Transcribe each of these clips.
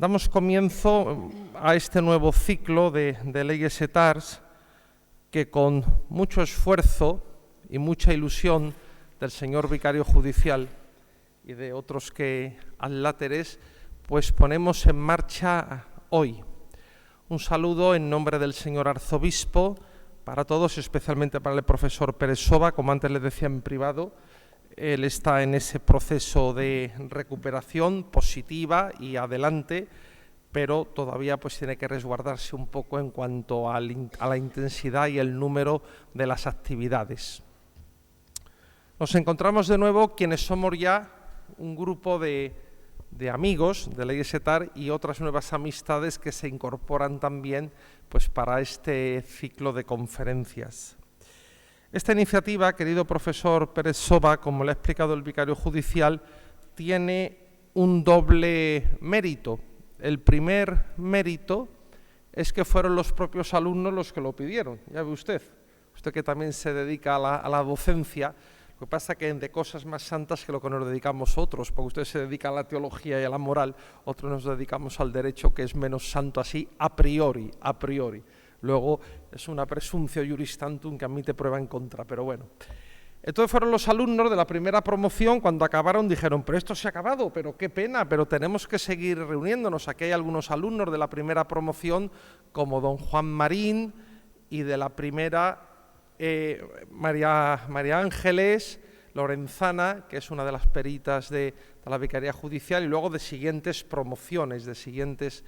Damos comienzo a este nuevo ciclo de leyes etars que con mucho esfuerzo y mucha ilusión del señor vicario judicial y de otros que adláteres, pues ponemos en marcha hoy. Un saludo en nombre del señor arzobispo para todos, especialmente para el profesor Pérez Soba, como antes les decía en privado. Él está en ese proceso de recuperación positiva y adelante, pero todavía pues tiene que resguardarse un poco en cuanto a la intensidad y el número de las actividades. Nos encontramos de nuevo quienes somos ya un grupo de amigos de Leyes etar y otras nuevas amistades que se incorporan también pues, para este ciclo de conferencias. Esta iniciativa, querido profesor Pérez Soba, como le ha explicado el vicario judicial, tiene un doble mérito. El primer mérito es que fueron los propios alumnos los que lo pidieron. Ya ve usted que también se dedica a la docencia. Lo que pasa es que de cosas más santas que lo que nos dedicamos otros, porque usted se dedica a la teología y a la moral, otros nos dedicamos al derecho, que es menos santo así a priori. Luego es una presumptio juris tantum que admite prueba en contra, pero bueno. Entonces fueron los alumnos de la primera promoción, cuando acabaron dijeron, pero esto se ha acabado, pero qué pena, pero tenemos que seguir reuniéndonos. Aquí hay algunos alumnos de la primera promoción, como don Juan Marín, y de la primera María Ángeles Lorenzana, que es una de las peritas de la Vicaría Judicial, y luego de siguientes promociones, de siguientes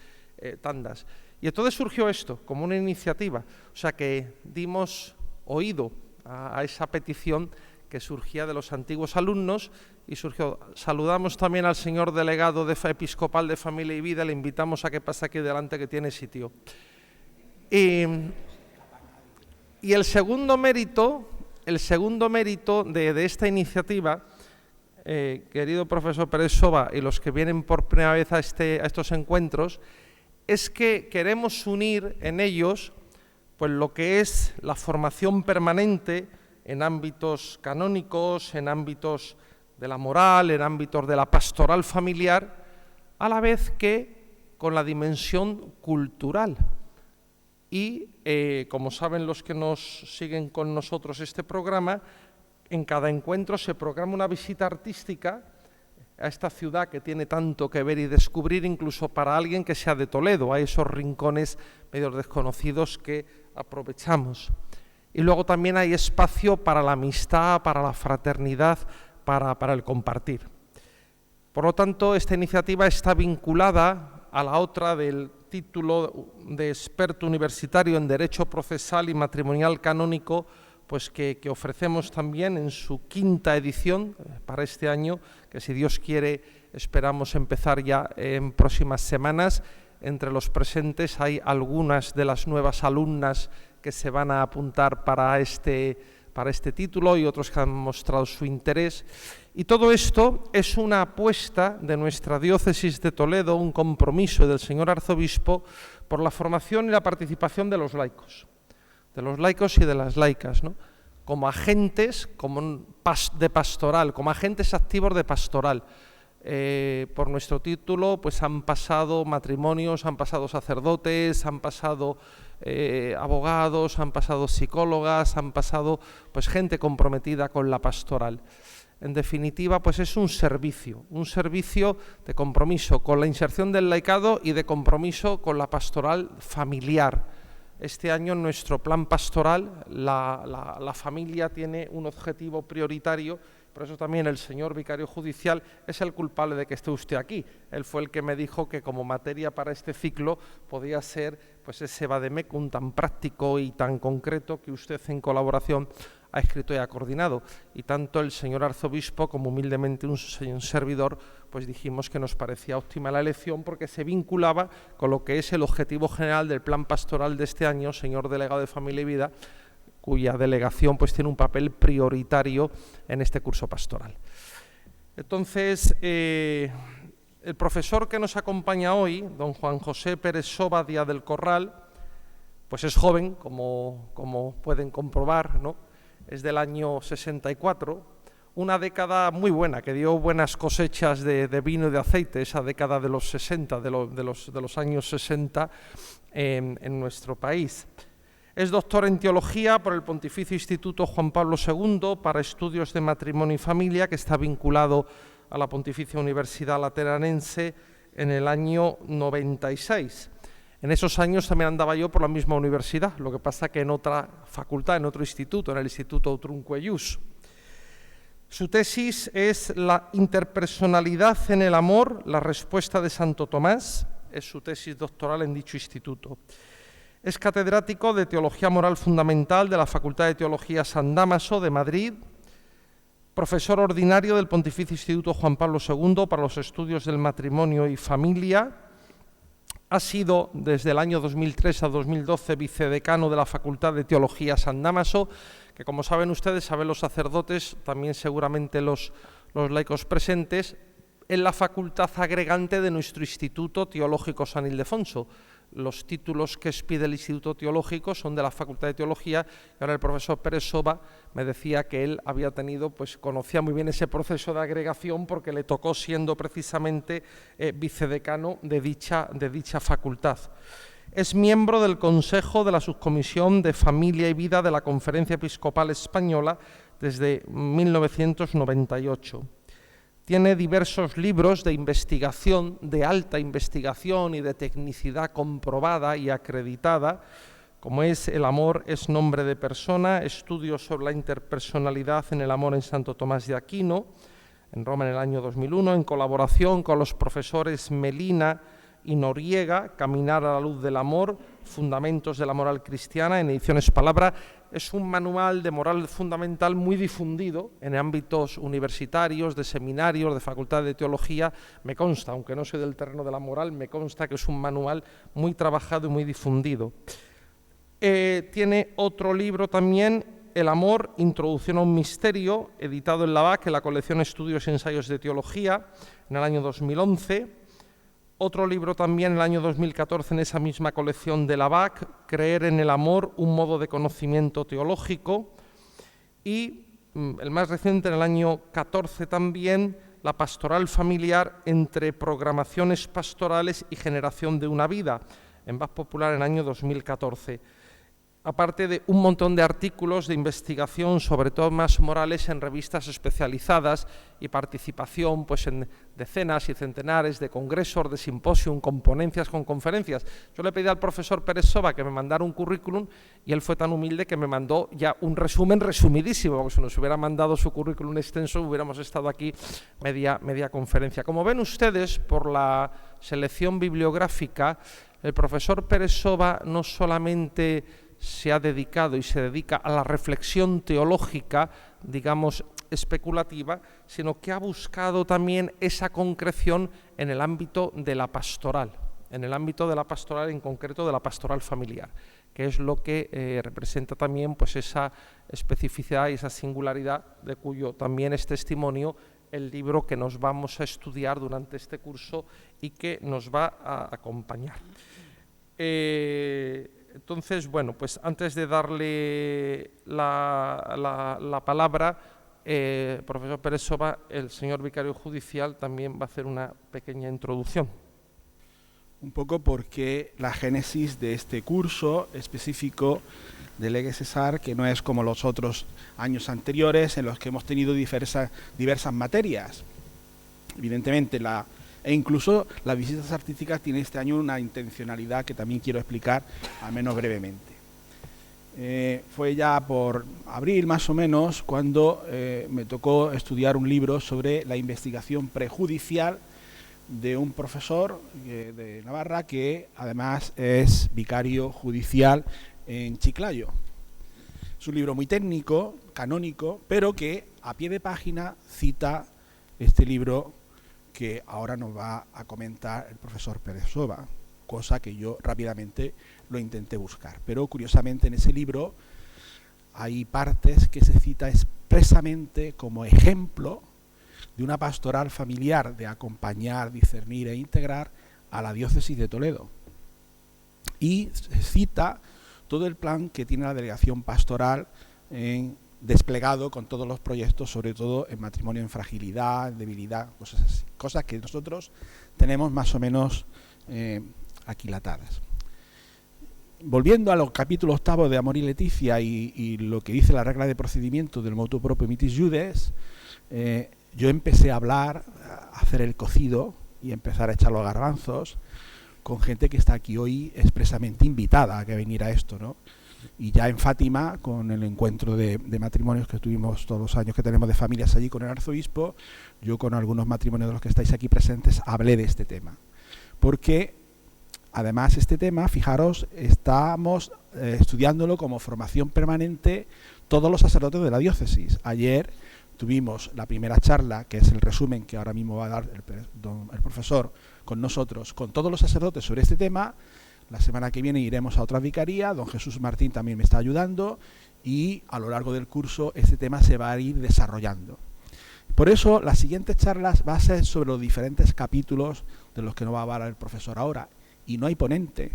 tandas. Y entonces surgió esto como una iniciativa, o sea que dimos oído a esa petición que surgía de los antiguos alumnos y surgió. Saludamos también al señor delegado episcopal de Familia y Vida, le invitamos a que pase aquí delante que tiene sitio. Y el segundo mérito de esta iniciativa, querido profesor Pérez Soba y los que vienen por primera vez a estos encuentros, es que queremos unir en ellos pues, lo que es la formación permanente en ámbitos canónicos, en ámbitos de la moral, en ámbitos de la pastoral familiar, a la vez que con la dimensión cultural. Y, como saben los que nos siguen con nosotros este programa, en cada encuentro se programa una visita artística a esta ciudad que tiene tanto que ver y descubrir, incluso para alguien que sea de Toledo, a esos rincones medio desconocidos que aprovechamos. Y luego también hay espacio para la amistad, para la fraternidad, para el compartir. Por lo tanto, esta iniciativa está vinculada a la otra del título de experto universitario en Derecho Procesal y Matrimonial Canónico, pues que ofrecemos también en su quinta edición para este año, que si Dios quiere esperamos empezar ya en próximas semanas. Entre los presentes hay algunas de las nuevas alumnas que se van a apuntar para este título y otros que han mostrado su interés. Y todo esto es una apuesta de nuestra diócesis de Toledo, un compromiso del señor arzobispo por la formación y la participación de los laicos y de las laicas, ¿no? Como agentes de pastoral, como agentes activos de pastoral. Por nuestro título pues han pasado matrimonios, han pasado sacerdotes, han pasado abogados, han pasado psicólogas, han pasado pues gente comprometida con la pastoral. En definitiva, pues es un servicio de compromiso con la inserción del laicado y de compromiso con la pastoral familiar. Este año en nuestro plan pastoral la familia tiene un objetivo prioritario. Por eso también el señor vicario judicial es el culpable de que esté usted aquí. Él fue el que me dijo que como materia para este ciclo podía ser pues ese vademecum tan práctico y tan concreto que usted en colaboración ha escrito y ha coordinado. Y tanto el señor arzobispo como humildemente un servidor pues dijimos que nos parecía óptima la elección porque se vinculaba con lo que es el objetivo general del plan pastoral de este año, señor delegado de Familia y Vida, cuya delegación pues tiene un papel prioritario en este curso pastoral. Entonces, el profesor que nos acompaña hoy, don Juan José Pérez Soba Díaz del Corral, pues es joven, como pueden comprobar, ¿no? Es del año 64, una década muy buena, que dio buenas cosechas de vino y de aceite, esa década de los 60, de los años 60 en nuestro país. Es doctor en Teología por el Pontificio Instituto Juan Pablo II para Estudios de Matrimonio y Familia, que está vinculado a la Pontificia Universidad Lateranense en el año 96. En esos años también andaba yo por la misma universidad, lo que pasa que en otra facultad, en otro instituto, en el Instituto Utrunque Ius. Su tesis es La interpersonalidad en el amor, la respuesta de Santo Tomás, es su tesis doctoral en dicho instituto. Es catedrático de Teología Moral Fundamental de la Facultad de Teología San Dámaso de Madrid, profesor ordinario del Pontificio Instituto Juan Pablo II para los estudios del matrimonio y familia. Ha sido desde el año 2003 a 2012 vicedecano de la Facultad de Teología San Dámaso, que como saben ustedes, saben los sacerdotes, también seguramente los laicos presentes, en la facultad agregante de nuestro Instituto Teológico San Ildefonso. Los títulos que expide el Instituto Teológico son de la Facultad de Teología, y ahora el profesor Pérez Soba me decía que él había tenido, pues conocía muy bien ese proceso de agregación porque le tocó siendo precisamente vicedecano de dicha facultad. Es miembro del Consejo de la Subcomisión de Familia y Vida de la Conferencia Episcopal Española desde 1998. Tiene diversos libros de investigación, de alta investigación y de tecnicidad comprobada y acreditada, como es El amor es nombre de persona, estudios sobre la interpersonalidad en el amor en Santo Tomás de Aquino, en Roma en el año 2001, en colaboración con los profesores Melina y Noriega, Caminar a la luz del amor, Fundamentos de la moral cristiana, en Ediciones Palabra. Es un manual de moral fundamental muy difundido en ámbitos universitarios, de seminarios, de facultad de teología. Me consta, aunque no soy del terreno de la moral, me consta que es un manual muy trabajado y muy difundido. Tiene otro libro también, El amor, Introducción a un misterio, editado en la BAC, en la colección Estudios y Ensayos de Teología, en el año 2011. Otro libro también en el año 2014 en esa misma colección de la BAC, Creer en el amor, un modo de conocimiento teológico. Y el más reciente, en el año 14 también, La pastoral familiar entre programaciones pastorales y generación de una vida, en BAC Popular en el año 2014. Aparte de un montón de artículos de investigación sobre temas morales en revistas especializadas y participación pues, en decenas y centenares de congresos, de simposios, con ponencias, con conferencias. Yo le pedí al profesor Pérez Soba que me mandara un currículum y él fue tan humilde que me mandó ya un resumen resumidísimo, porque si nos hubiera mandado su currículum extenso hubiéramos estado aquí media conferencia. Como ven ustedes, por la selección bibliográfica, el profesor Pérez Soba no solamente se ha dedicado y se dedica a la reflexión teológica, digamos, especulativa, sino que ha buscado también esa concreción en el ámbito de la pastoral, en concreto de la pastoral familiar, que es lo que representa también pues, esa especificidad y esa singularidad de cuyo también es testimonio el libro que nos vamos a estudiar durante este curso y que nos va a acompañar. Entonces, bueno, pues antes de darle la palabra, profesor Pérez Soba, el señor vicario judicial también va a hacer una pequeña introducción. Un poco porque la génesis de este curso específico de Lege Cesar, que no es como los otros años anteriores en los que hemos tenido diversas materias. Evidentemente, e incluso las visitas artísticas tienen este año una intencionalidad que también quiero explicar, al menos brevemente. Fue ya por abril, más o menos, cuando me tocó estudiar un libro sobre la investigación prejudicial de un profesor de Navarra que además es vicario judicial en Chiclayo. Es un libro muy técnico, canónico, pero que a pie de página cita este libro que ahora nos va a comentar el profesor Pérez Soba, cosa que yo rápidamente lo intenté buscar. Pero curiosamente en ese libro hay partes que se cita expresamente como ejemplo de una pastoral familiar de acompañar, discernir e integrar a la diócesis de Toledo. Y se cita todo el plan que tiene la delegación pastoral en desplegado con todos los proyectos, sobre todo en matrimonio en fragilidad, debilidad, cosas así. Cosas que nosotros tenemos más o menos aquilatadas. Volviendo a los capítulos 8 de Amor y Leticia y lo que dice la regla de procedimiento del motu proprio mitis judes, yo empecé a hablar, a hacer el cocido y empezar a echar los garbanzos con gente que está aquí hoy expresamente invitada a que viniera a esto, ¿no? Y ya en Fátima, con el encuentro de matrimonios que tuvimos todos los años que tenemos de familias allí con el arzobispo, yo con algunos matrimonios de los que estáis aquí presentes hablé de este tema. Porque, además, este tema, fijaros, estamos estudiándolo como formación permanente todos los sacerdotes de la diócesis. Ayer tuvimos la primera charla, que es el resumen que ahora mismo va a dar el profesor con nosotros, con todos los sacerdotes sobre este tema. La semana que viene iremos a otra vicaría, don Jesús Martín también me está ayudando, y a lo largo del curso este tema se va a ir desarrollando. Por eso las siguientes charlas van a ser sobre los diferentes capítulos de los que nos va a hablar el profesor ahora, y no hay ponente,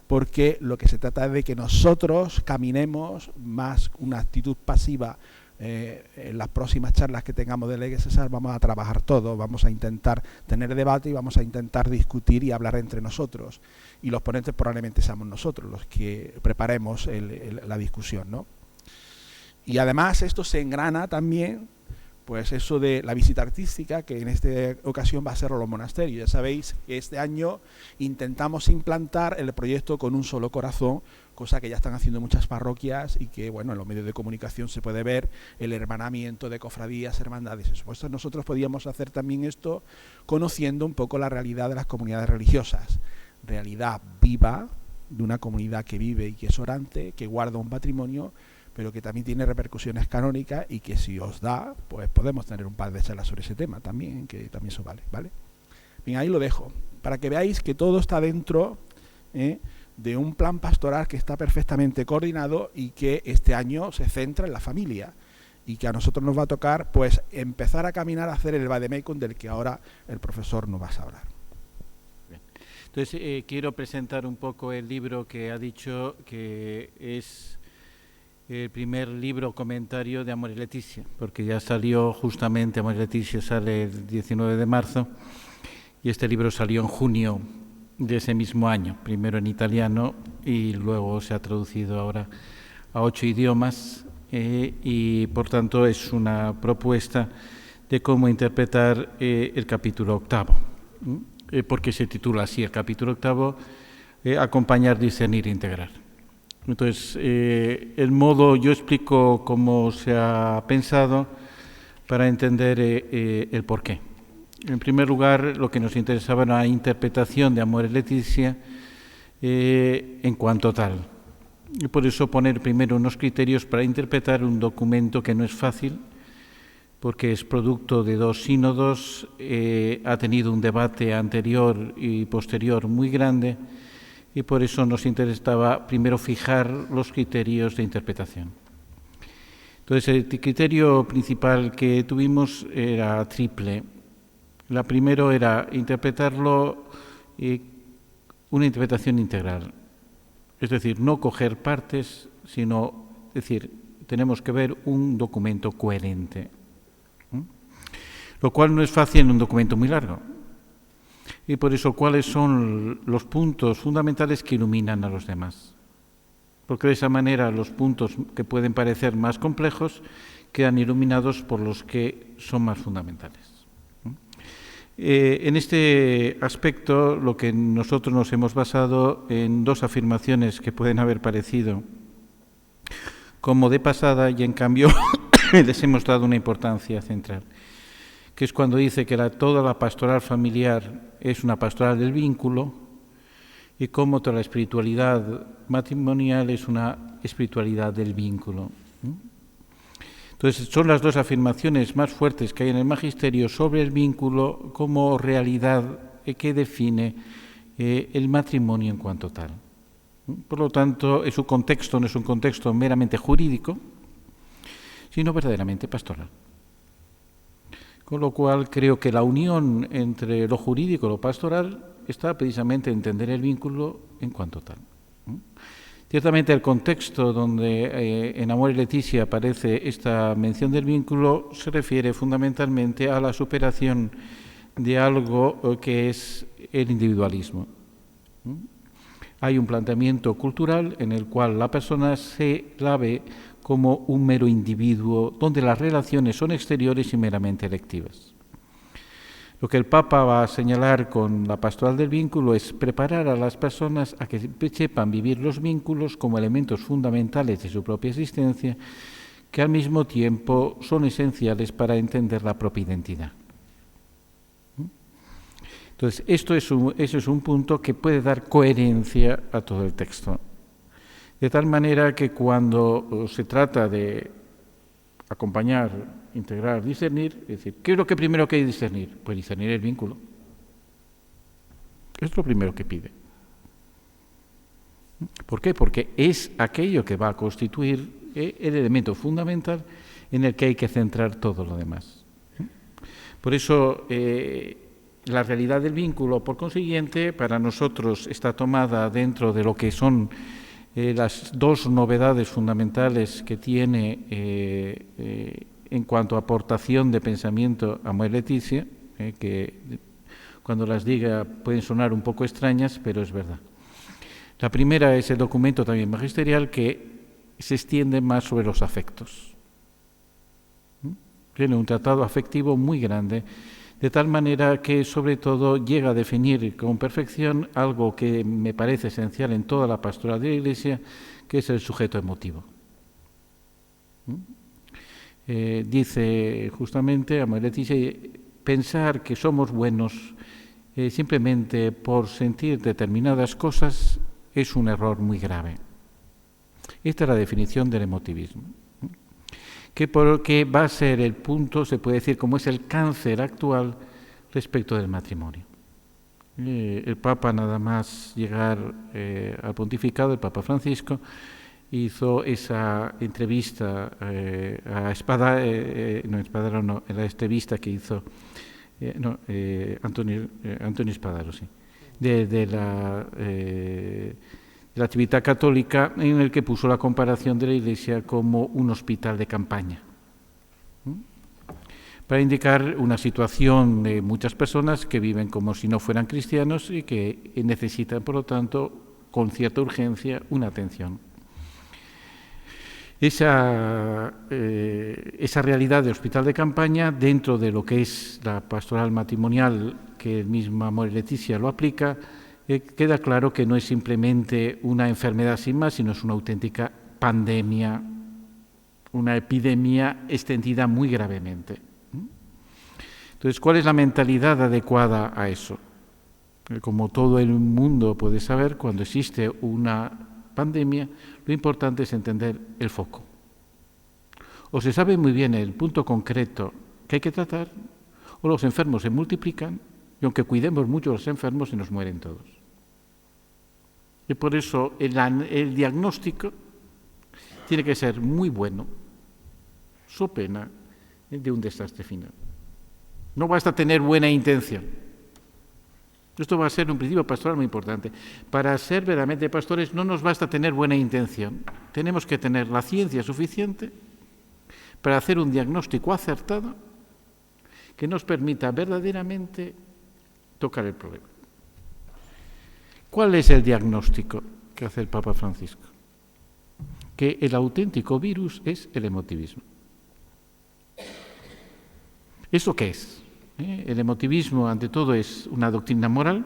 porque lo que se trata es de que nosotros caminemos más una actitud pasiva. En las próximas charlas que tengamos de Lege Cesar vamos a trabajar todo, vamos a intentar tener debate y vamos a intentar discutir y hablar entre nosotros, y los ponentes probablemente seamos nosotros los que preparemos la discusión, ¿no? Y además esto se engrana también, pues eso de la visita artística, que en esta ocasión va a ser los monasterios. Ya sabéis que este año intentamos implantar el proyecto Con un solo corazón, cosa que ya están haciendo muchas parroquias y que, bueno, en los medios de comunicación se puede ver el hermanamiento de cofradías, hermandades. Pues nosotros podíamos hacer también esto conociendo un poco la realidad de las comunidades religiosas. Realidad viva de una comunidad que vive y que es orante, que guarda un patrimonio, pero que también tiene repercusiones canónicas y que si os da, pues podemos tener un par de charlas sobre ese tema también, que también eso vale, ¿vale? Bien, ahí lo dejo, para que veáis que todo está dentro de un plan pastoral que está perfectamente coordinado y que este año se centra en la familia y que a nosotros nos va a tocar pues empezar a caminar a hacer el vademecum del que ahora el profesor nos va a hablar. Bien. Entonces quiero presentar un poco el libro que ha dicho que es el primer libro comentario de Amor y Leticia, porque ya salió justamente, Amor y Leticia sale el 19 de marzo y este libro salió en junio de ese mismo año, primero en italiano y luego se ha traducido ahora a 8 idiomas y por tanto es una propuesta de cómo interpretar el capítulo 8, porque se titula así el capítulo 8, acompañar, discernir, integrar. Entonces, el modo, yo explico cómo se ha pensado para entender el porqué. En primer lugar, lo que nos interesaba era la interpretación de Amor y Leticia en cuanto tal. Y por eso poner primero unos criterios para interpretar un documento que no es fácil, porque es producto de 2 sínodos, ha tenido un debate anterior y posterior muy grande, y por eso nos interesaba primero fijar los criterios de interpretación. Entonces, el criterio principal que tuvimos era triple. La primero era interpretarlo una interpretación integral, es decir, no coger partes, sino decir, tenemos que ver un documento coherente, lo cual no es fácil en un documento muy largo. Y por eso, ¿cuáles son los puntos fundamentales que iluminan a los demás? Porque de esa manera los puntos que pueden parecer más complejos quedan iluminados por los que son más fundamentales. En este aspecto, lo que nosotros nos hemos basado en 2 afirmaciones que pueden haber parecido como de pasada y en cambio les hemos dado una importancia central, que es cuando dice que toda la pastoral familiar es una pastoral del vínculo y cómo toda la espiritualidad matrimonial es una espiritualidad del vínculo. Entonces, son las 2 afirmaciones más fuertes que hay en el magisterio sobre el vínculo como realidad que define el matrimonio en cuanto tal. Por lo tanto, su contexto no es un contexto meramente jurídico, sino verdaderamente pastoral. Con lo cual, creo que la unión entre lo jurídico y lo pastoral está precisamente en entender el vínculo en cuanto tal. Ciertamente el contexto donde en Amor y Leticia aparece esta mención del vínculo se refiere fundamentalmente a la superación de algo que es el individualismo. Hay un planteamiento cultural en el cual la persona se la ve como un mero individuo, donde las relaciones son exteriores y meramente electivas. Lo que el Papa va a señalar con la pastoral del vínculo es preparar a las personas a que sepan vivir los vínculos como elementos fundamentales de su propia existencia, que al mismo tiempo son esenciales para entender la propia identidad. Entonces, eso es un punto que puede dar coherencia a todo el texto. De tal manera que cuando se trata de acompañar, integrar, discernir, es decir, ¿qué es lo que primero que hay que discernir? Pues discernir el vínculo. Es lo primero que pide. ¿Por qué? Porque es aquello que va a constituir el elemento fundamental en el que hay que centrar todo lo demás. Por eso, la realidad del vínculo, por consiguiente, para nosotros está tomada dentro de lo que son las dos novedades fundamentales que tiene en cuanto a aportación de pensamiento Amor y Leticia, que cuando las diga pueden sonar un poco extrañas, pero es verdad. La primera es el documento también magisterial que se extiende más sobre los afectos. Tiene un tratado afectivo muy grande, de tal manera que sobre todo llega a definir con perfección algo que me parece esencial en toda la pastoral de la Iglesia, que es el sujeto emotivo. Dice justamente Amor y Leticia, pensar que somos buenos simplemente por sentir determinadas cosas es un error muy grave. Esta es la definición del emotivismo, que va a ser el punto, se puede decir, como es el cáncer actual respecto del matrimonio. El Papa, nada más llegar al pontificado, el Papa Francisco, hizo esa entrevista a Espadaro, la entrevista que hizo Antonio Espadaro, sí, de la actividad católica, en el que puso la comparación de la Iglesia como un hospital de campaña, para indicar una situación de muchas personas que viven como si no fueran cristianos y que necesitan, por lo tanto, con cierta urgencia, una atención. Esa realidad de hospital de campaña, dentro de lo que es la pastoral matrimonial, que el mismo Amor y Leticia lo aplica, queda claro que no es simplemente una enfermedad sin más, sino es una auténtica pandemia, una epidemia extendida muy gravemente. Entonces, ¿cuál es la mentalidad adecuada a eso? Como todo el mundo puede saber, cuando existe una pandemia, lo importante es entender el foco. O se sabe muy bien el punto concreto que hay que tratar, o los enfermos se multiplican, y aunque cuidemos mucho a los enfermos, se nos mueren todos. Y por eso el diagnóstico tiene que ser muy bueno, so pena de un desastre final. No basta tener buena intención. Esto va a ser un principio pastoral muy importante. Para ser verdaderamente pastores no nos basta tener buena intención. Tenemos que tener la ciencia suficiente para hacer un diagnóstico acertado que nos permita verdaderamente tocar el problema. ¿Cuál es el diagnóstico que hace el Papa Francisco? Que el auténtico virus es el emotivismo. ¿Eso qué es? El emotivismo, ante todo, es una doctrina moral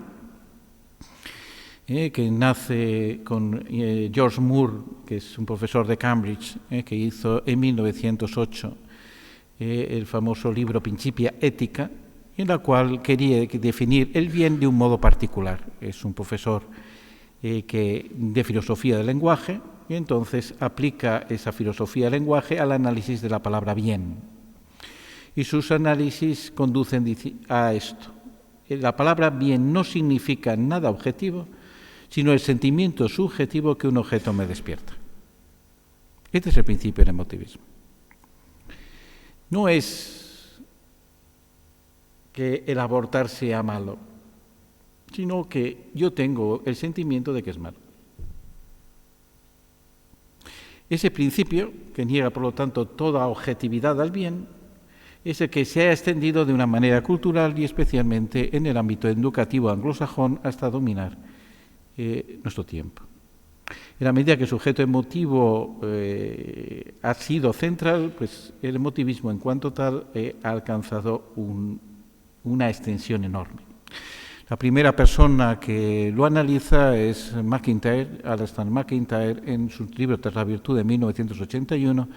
que nace con George Moore, que es un profesor de Cambridge, que hizo en 1908 el famoso libro Principia Ética, en la cual quería definir el bien de un modo particular. Es un profesor de filosofía del lenguaje, y entonces aplica esa filosofía del lenguaje al análisis de la palabra bien. Y sus análisis conducen a esto. La palabra bien no significa nada objetivo, sino el sentimiento subjetivo que un objeto me despierta. Este es el principio del emotivismo. No es que el abortar sea malo, sino que yo tengo el sentimiento de que es malo. Ese principio, que niega por lo tanto toda objetividad al bien, es el que se ha extendido de una manera cultural y especialmente en el ámbito educativo anglosajón hasta dominar nuestro tiempo. En la medida que el sujeto emotivo ha sido central, pues el emotivismo en cuanto tal ha alcanzado una extensión enorme. La primera persona que lo analiza es Alastair McIntyre, en su libro Tras la virtud de 1981,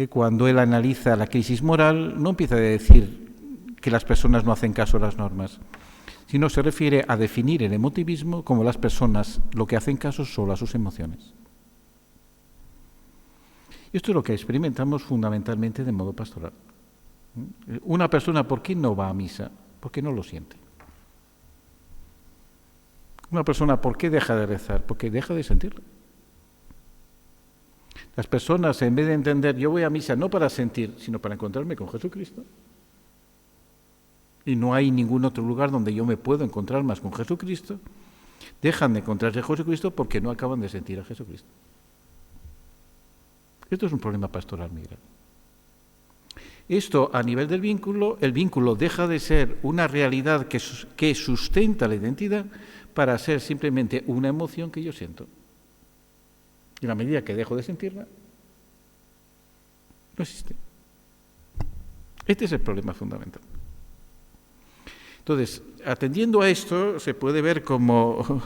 cuando él analiza la crisis moral, no empieza a decir que las personas no hacen caso a las normas, sino se refiere a definir el emotivismo como las personas lo que hacen caso solo a sus emociones. Y esto es lo que experimentamos fundamentalmente de modo pastoral. Una persona, ¿por qué no va a misa? Porque no lo siente. Una persona, ¿por qué deja de rezar? Porque deja de sentirlo. Las personas, en vez de entender, yo voy a misa no para sentir, sino para encontrarme con Jesucristo. Y no hay ningún otro lugar donde yo me puedo encontrar más con Jesucristo. Dejan de encontrarse a Jesucristo porque no acaban de sentir a Jesucristo. Esto es un problema pastoral muy grave. Esto, a nivel del vínculo, el vínculo deja de ser una realidad que sustenta la identidad para ser simplemente una emoción que yo siento. Y en la medida que dejo de sentirla, no existe. Este es el problema fundamental. Entonces, atendiendo a esto, se puede ver como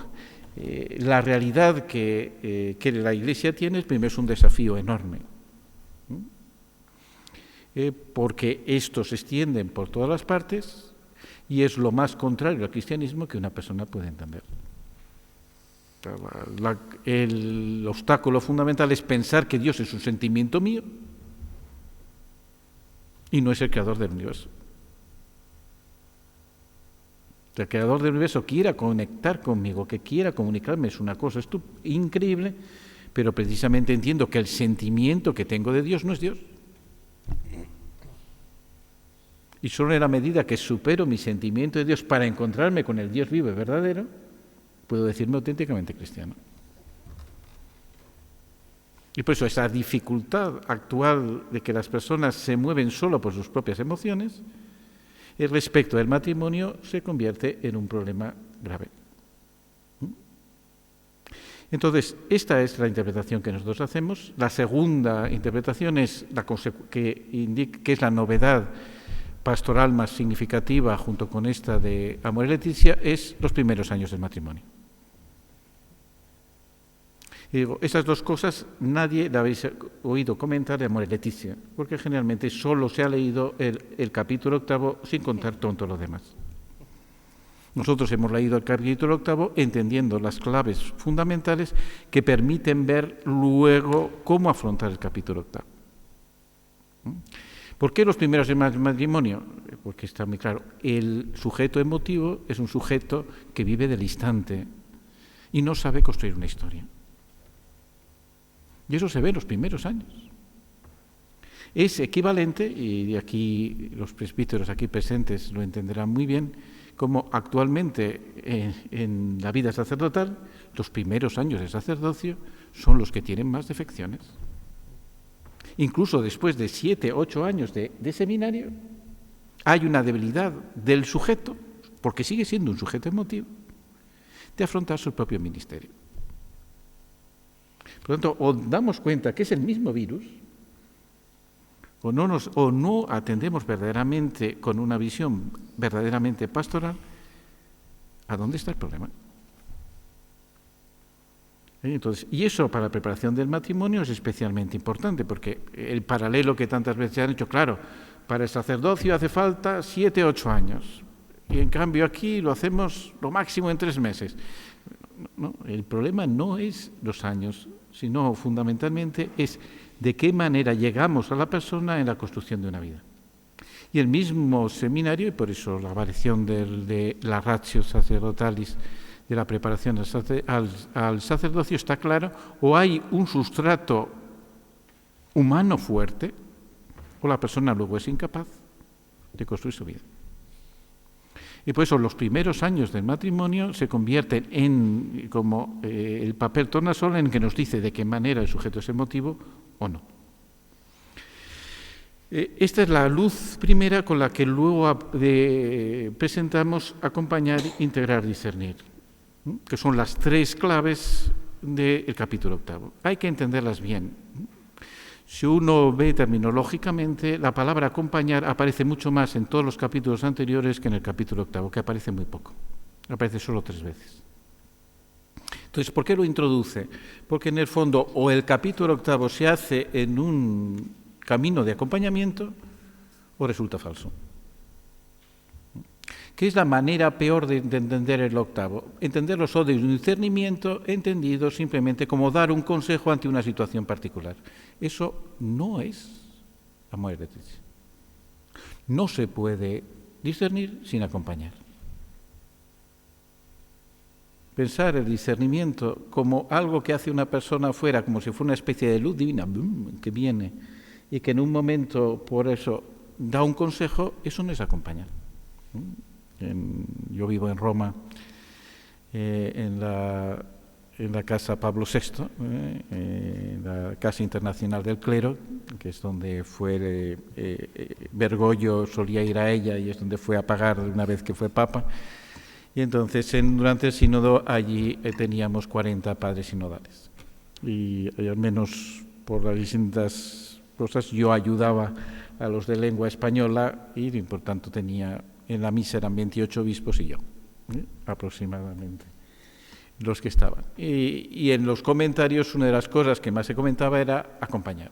la realidad que la Iglesia tiene, primero es un desafío enorme. Porque estos se extienden por todas las partes y es lo más contrario al cristianismo que una persona puede entender. El obstáculo fundamental es pensar que Dios es un sentimiento mío y no es el creador del universo. El creador del universo quiera conectar conmigo, que quiera comunicarme, es una cosa increíble, pero precisamente entiendo que el sentimiento que tengo de Dios no es Dios. Y solo en la medida que supero mi sentimiento de Dios para encontrarme con el Dios vivo y verdadero, puedo decirme auténticamente cristiano. Y por eso esa dificultad actual de que las personas se mueven solo por sus propias emociones, respecto del matrimonio se convierte en un problema grave. Entonces, esta es la interpretación que nosotros hacemos. La segunda interpretación es que es la novedad pastoral más significativa, junto con esta de Amor y Leticia, es los primeros años del matrimonio. Y digo, esas dos cosas nadie la habéis oído comentar de Amor y Leticia, porque generalmente solo se ha leído el capítulo 8 sin contar todo lo demás. Nosotros hemos leído el capítulo 8 entendiendo las claves fundamentales que permiten ver luego cómo afrontar el capítulo 8. ¿Por qué los primeros del matrimonio? Porque está muy claro, el sujeto emotivo es un sujeto que vive del instante y no sabe construir una historia. Y eso se ve en los primeros años. Es equivalente, y aquí los presbíteros aquí presentes lo entenderán muy bien, como actualmente en la vida sacerdotal, los primeros años de sacerdocio son los que tienen más defecciones. Incluso después de 7, 8 años de seminario, hay una debilidad del sujeto, porque sigue siendo un sujeto emotivo, de afrontar su propio ministerio. Por lo tanto, o damos cuenta que es el mismo virus, o no atendemos verdaderamente con una visión verdaderamente pastoral, ¿a dónde está el problema? Entonces, y eso para la preparación del matrimonio es especialmente importante, porque el paralelo que tantas veces se han hecho, claro, para el sacerdocio hace falta 7, 8 años, y en cambio aquí lo hacemos lo máximo en 3 meses. No, el problema no es los años, sino fundamentalmente es de qué manera llegamos a la persona en la construcción de una vida. Y el mismo seminario, y por eso la variación de la ratio sacerdotalis, de la preparación al sacerdocio, está claro, o hay un sustrato humano fuerte, o la persona luego es incapaz de construir su vida. Y por eso los primeros años del matrimonio se convierten en como el papel tornasol en que nos dice de qué manera el sujeto es emotivo o no. Esta es la luz primera con la que luego presentamos acompañar, integrar, discernir, que son las 3 claves del capítulo 8. Hay que entenderlas bien. Si uno ve terminológicamente, la palabra acompañar aparece mucho más en todos los capítulos anteriores que en el capítulo 8, que aparece muy poco. Aparece solo 3 veces. Entonces, ¿por qué lo introduce? Porque en el fondo, o el capítulo 8 se hace en un camino de acompañamiento, o resulta falso. ¿Qué es la manera peor de entender el 8? Entenderlo solo de un discernimiento entendido simplemente como dar un consejo ante una situación particular. Eso no es amor y leticia. No se puede discernir sin acompañar. Pensar el discernimiento como algo que hace una persona afuera, como si fuera una especie de luz divina que viene y que en un momento por eso da un consejo, eso no es acompañar. Yo vivo en Roma, en la Casa Pablo VI, en la Casa Internacional del Clero, que es donde fue Bergoglio, solía ir a ella y es donde fue a pagar una vez que fue Papa. Y entonces durante el sínodo allí teníamos 40 padres sinodales. Y al menos por las distintas cosas yo ayudaba a los de lengua española y por tanto tenía... En la misa eran 28 obispos y yo, aproximadamente, los que estaban. Y en los comentarios una de las cosas que más se comentaba era acompañar.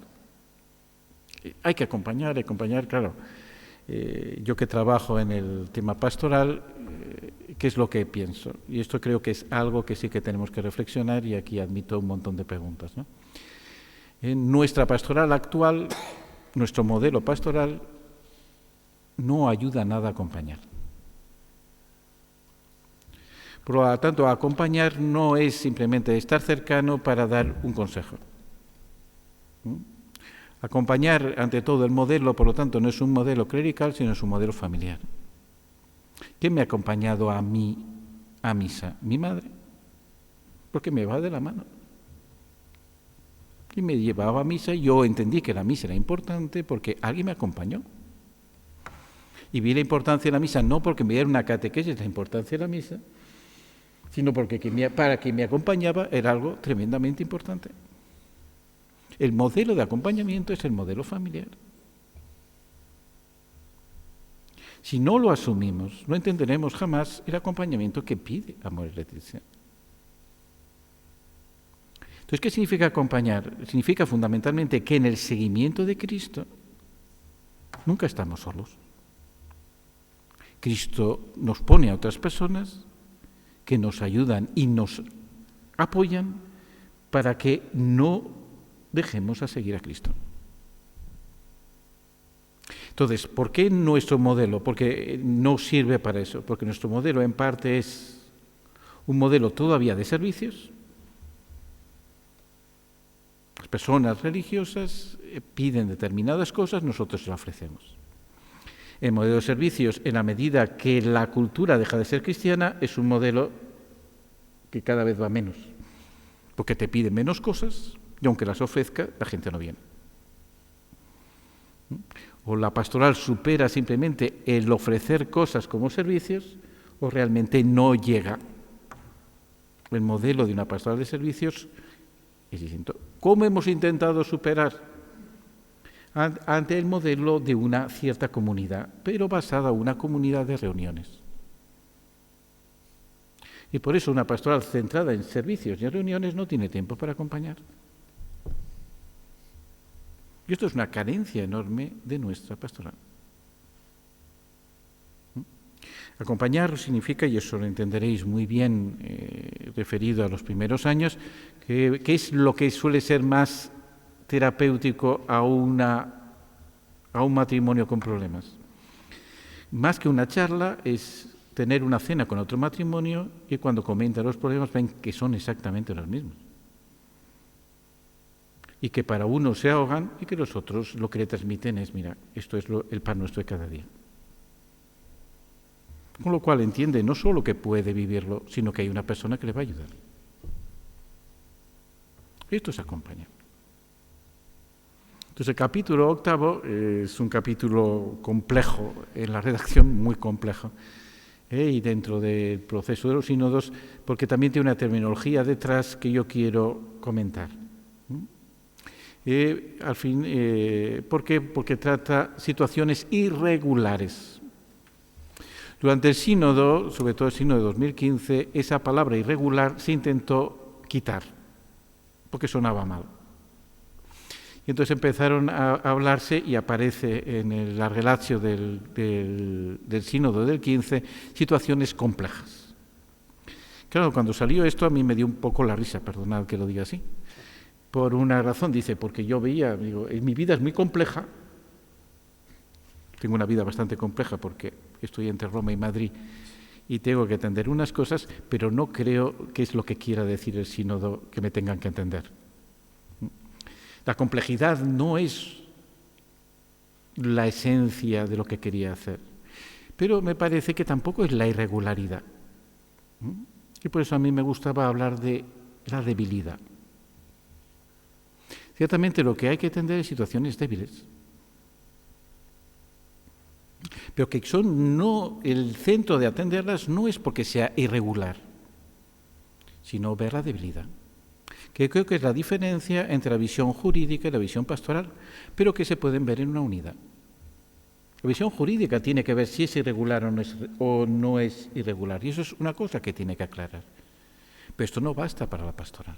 Hay que acompañar, claro. Yo que trabajo en el tema pastoral, ¿qué es lo que pienso? Y esto creo que es algo que sí que tenemos que reflexionar y aquí admito un montón de preguntas, ¿no? En nuestra pastoral actual, nuestro modelo pastoral, no ayuda nada a acompañar. Por lo tanto, acompañar no es simplemente estar cercano para dar un consejo. Acompañar, ante todo, el modelo, por lo tanto, no es un modelo clerical, sino es un modelo familiar. ¿Quién me ha acompañado a mí a misa? Mi madre, porque me va de la mano. Y me llevaba a misa y yo entendí que la misa era importante porque alguien me acompañó. Y vi la importancia de la misa no porque me diera una catequesis la importancia de la misa, sino porque para quien me acompañaba era algo tremendamente importante. El modelo de acompañamiento es el modelo familiar. Si no lo asumimos, no entenderemos jamás el acompañamiento que pide amor y leticia. Entonces, ¿qué significa acompañar? Significa fundamentalmente que en el seguimiento de Cristo nunca estamos solos. Cristo nos pone a otras personas que nos ayudan y nos apoyan para que no dejemos a seguir a Cristo. Entonces, ¿por qué nuestro modelo? Porque no sirve para eso, porque nuestro modelo en parte es un modelo todavía de servicios. Las personas religiosas piden determinadas cosas, nosotros las ofrecemos. El modelo de servicios, en la medida que la cultura deja de ser cristiana, es un modelo que cada vez va menos, porque te piden menos cosas y aunque las ofrezca, la gente no viene. O la pastoral supera simplemente el ofrecer cosas como servicios, o realmente no llega. El modelo de una pastoral de servicios es distinto. ¿Cómo hemos intentado superar? Ante el modelo de una cierta comunidad, pero basada en una comunidad de reuniones. Y por eso una pastoral centrada en servicios y en reuniones no tiene tiempo para acompañar. Y esto es una carencia enorme de nuestra pastoral. Acompañar significa, y eso lo entenderéis muy bien referido a los primeros años, que es lo que suele ser más terapéutico a un matrimonio con problemas. Más que una charla es tener una cena con otro matrimonio y cuando comentan los problemas ven que son exactamente los mismos. Y que para uno se ahogan y que los otros lo que le transmiten es, mira, esto es el pan nuestro de cada día. Con lo cual entiende no solo que puede vivirlo, sino que hay una persona que le va a ayudar. Esto es acompañar. Entonces el capítulo 8 es un capítulo complejo, en la redacción muy complejo, y dentro del proceso de los sínodos, porque también tiene una terminología detrás que yo quiero comentar. Al fin, ¿por qué? Porque trata situaciones irregulares. Durante el sínodo, sobre todo el sínodo de 2015, esa palabra irregular se intentó quitar, porque sonaba mal. Y entonces empezaron a hablarse, y aparece en la relatio del sínodo del 15, situaciones complejas. Claro, cuando salió esto a mí me dio un poco la risa, perdonad que lo diga así. Por una razón, dice, porque yo veía, digo, mi vida es muy compleja, tengo una vida bastante compleja porque estoy entre Roma y Madrid y tengo que entender unas cosas, pero no creo que es lo que quiera decir el sínodo que me tengan que entender. La complejidad no es la esencia de lo que quería hacer, pero me parece que tampoco es la irregularidad. Y por eso a mí me gustaba hablar de la debilidad. Ciertamente lo que hay que atender es situaciones débiles, pero que son no el centro de atenderlas no es porque sea irregular, sino ver la debilidad, que creo que es la diferencia entre la visión jurídica y la visión pastoral, pero que se pueden ver en una unidad. La visión jurídica tiene que ver si es irregular o no es irregular, y eso es una cosa que tiene que aclarar. Pero esto no basta para la pastoral.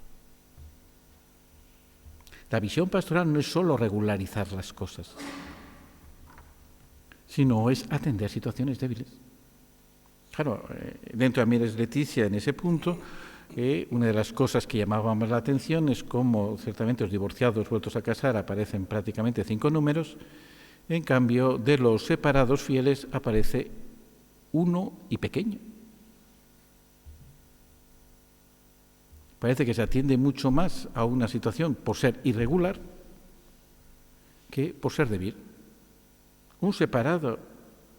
La visión pastoral no es solo regularizar las cosas, sino es atender situaciones débiles. Claro, dentro de Amores Leticia, en ese punto, una de las cosas que llamábamos la atención es cómo ciertamente los divorciados vueltos a casar aparecen prácticamente 5 números, en cambio de los separados fieles aparece 1 y pequeño. Parece que se atiende mucho más a una situación por ser irregular que por ser débil. Un separado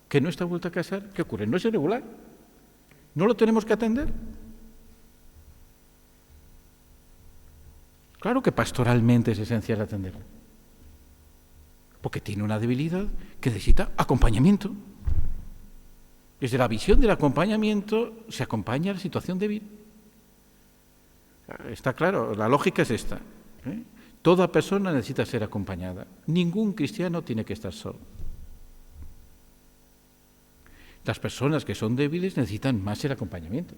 que no está vuelto a casar, ¿qué ocurre? ¿No es irregular? ¿No lo tenemos que atender? Claro que pastoralmente es esencial atenderlo, porque tiene una debilidad que necesita acompañamiento. Desde la visión del acompañamiento se acompaña a la situación débil. Está claro, la lógica es esta. Toda persona necesita ser acompañada. Ningún cristiano tiene que estar solo. Las personas que son débiles necesitan más el acompañamiento.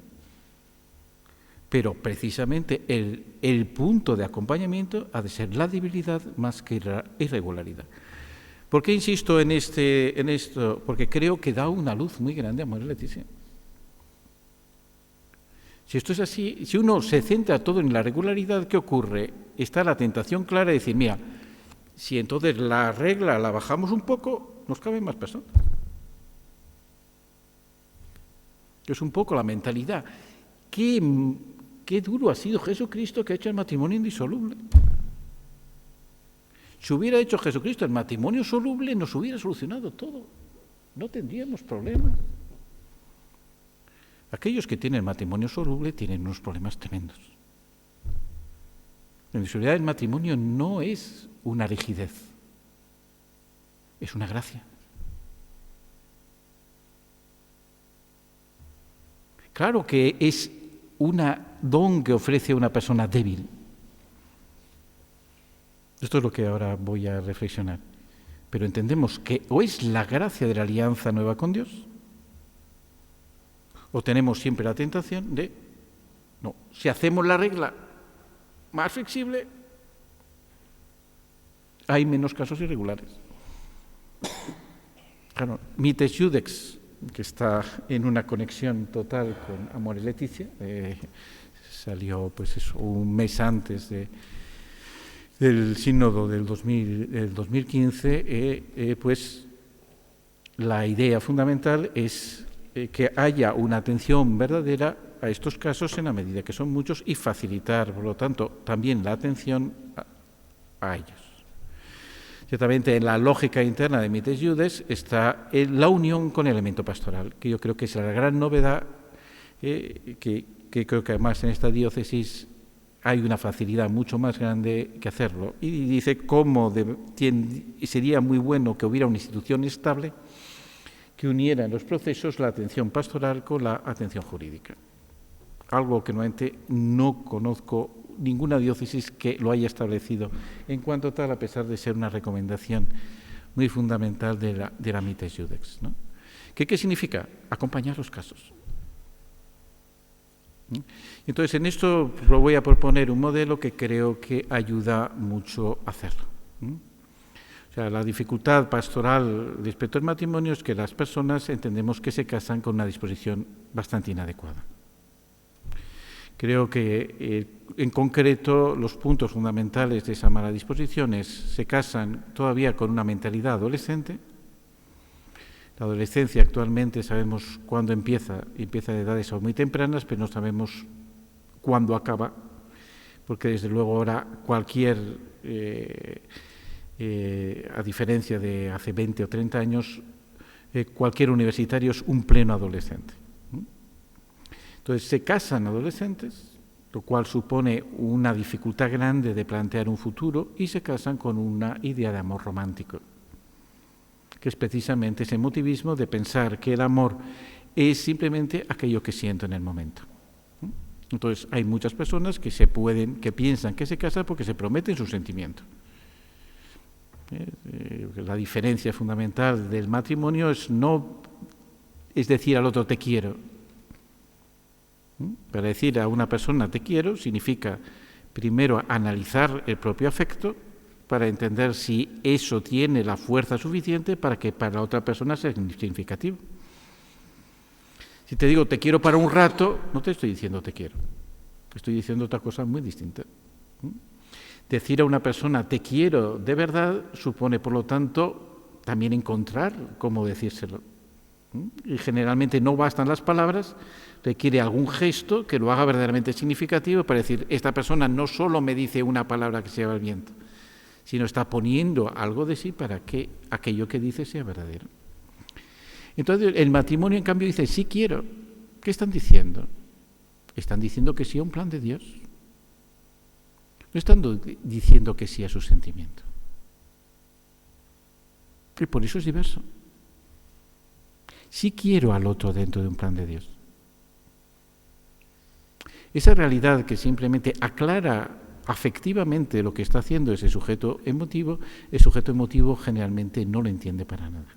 Pero precisamente el punto de acompañamiento ha de ser la debilidad más que la irregularidad. ¿Por qué insisto en esto? Porque creo que da una luz muy grande a Amores Leticia. Si esto es así, si uno se centra todo en la regularidad, ¿qué ocurre? Está la tentación clara de decir, mira, si entonces la regla la bajamos un poco, nos caben más personas. Es un poco la mentalidad. Qué duro ha sido Jesucristo que ha hecho el matrimonio indisoluble. Si hubiera hecho Jesucristo el matrimonio soluble, nos hubiera solucionado todo. No tendríamos problemas. Aquellos que tienen matrimonio soluble tienen unos problemas tremendos. La indisolubilidad del matrimonio no es una rigidez, es una gracia. Claro que es una don que ofrece a una persona débil. Esto es lo que ahora voy a reflexionar. Pero entendemos que o es la gracia de la alianza nueva con Dios, o tenemos siempre la tentación de, no, si hacemos la regla más flexible, hay menos casos irregulares. Claro, Mites Judex, que está en una conexión total con Amores Leticia, salió pues eso, un mes antes del sínodo del 2015, pues la idea fundamental es que haya una atención verdadera a estos casos en la medida que son muchos y facilitar, por lo tanto, también la atención a ellos. Ciertamente en la lógica interna de Mites Iudex está la unión con el elemento pastoral, que yo creo que es la gran novedad, que creo que además en esta diócesis hay una facilidad mucho más grande que hacerlo. Y dice cómo sería muy bueno que hubiera una institución estable que uniera en los procesos la atención pastoral con la atención jurídica. Algo que normalmente no conozco ninguna diócesis que lo haya establecido en cuanto tal, a pesar de ser una recomendación muy fundamental de la Mites Iudex, ¿no? ¿Qué significa? Acompañar los casos. Entonces, en esto voy a proponer un modelo que creo que ayuda mucho a hacerlo. O sea, la dificultad pastoral respecto al matrimonio es que las personas entendemos que se casan con una disposición bastante inadecuada. Creo que, en concreto, los puntos fundamentales de esa mala disposición es se casan todavía con una mentalidad adolescente. La adolescencia actualmente sabemos cuándo empieza de edades muy tempranas, pero no sabemos cuándo acaba, porque desde luego ahora cualquier, a diferencia de hace 20 o 30 años, cualquier universitario es un pleno adolescente. Entonces se casan adolescentes, lo cual supone una dificultad grande de plantear un futuro, y se casan con una idea de amor romántico, que es precisamente ese emotivismo de pensar que el amor es simplemente aquello que siento en el momento. Entonces hay muchas personas que piensan que se casan porque se prometen su sentimiento. La diferencia fundamental del matrimonio es decir al otro te quiero. Para decir a una persona te quiero significa primero analizar el propio afecto para entender si eso tiene la fuerza suficiente para que para la otra persona sea significativo. Si te digo te quiero para un rato, no te estoy diciendo te quiero, te estoy diciendo otra cosa muy distinta. Decir a una persona te quiero de verdad supone, por lo tanto, también encontrar cómo decírselo. Y generalmente no bastan las palabras, requiere algún gesto que lo haga verdaderamente significativo para decir, esta persona no solo me dice una palabra que se lleva el viento, sino está poniendo algo de sí para que aquello que dice sea verdadero. Entonces el matrimonio, en cambio, dice, sí quiero. ¿Qué están diciendo? Están diciendo que sí a un plan de Dios. No están diciendo que sí a su sentimiento. Y por eso es diverso. Sí quiero al otro dentro de un plan de Dios. Esa realidad que simplemente aclara afectivamente lo que está haciendo ese sujeto emotivo, el sujeto emotivo generalmente no lo entiende para nada.